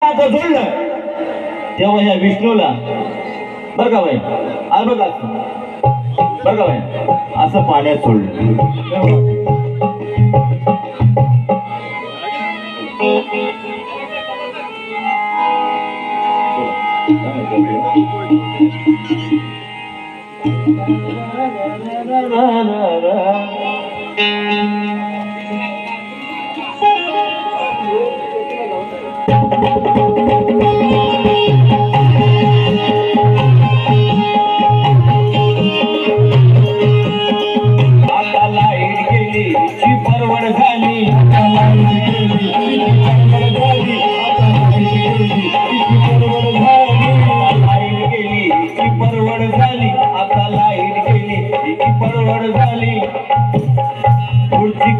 आता जोडलं तेव्हा या विष्णूला बरं का बाई बघा बरं का बाई असं पाण्यात सोडलं.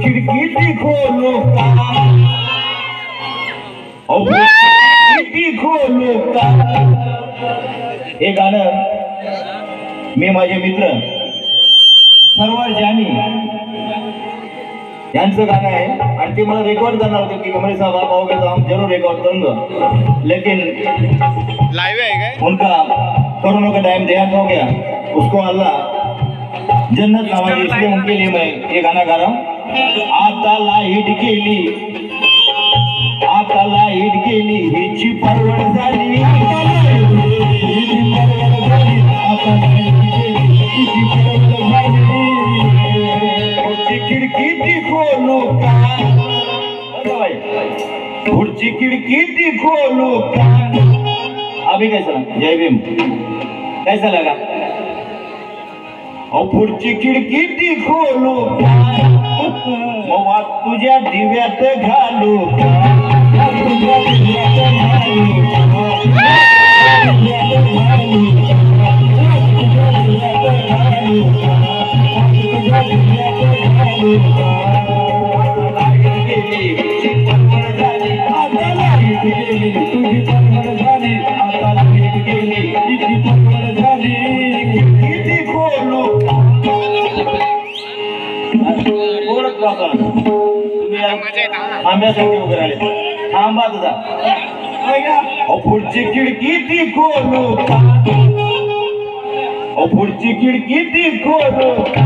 खिडकी खोलू का खोलू का. हे गाणं मी माझे मित्र सरवर जानी यांचं गाणं आहे आणि ते मला रेकॉर्ड करणार होते कि कमरे साहब आप आओगे तो हम जरूर रिकॉर्ड करूंगा, लेकिन लाइव है क्या? उनका कोरोना का टाइम देहांत हो गया, उसको अल्लाह जन्नत नवाजी, इसलिए उनके लिए मैं ये गाना गा रहा हूँ. आता लाईट गेली हिची परवड झाली, खिडकी ती खोलू का, पुढची खिडकी ती खोलू का. अभी कैसा लगा? जय भीम. कैसा लगा? पुढची खिडकी ती खोलू का, मग तुझ्या दिव्यात घालू का, तुझ्या दिव्यात घालू का, आंब्यासाठी उभे राहिले थांबा तुझा. पुढची खिडकी ती खोलू का, पुढची खिडकी ती खोलू का.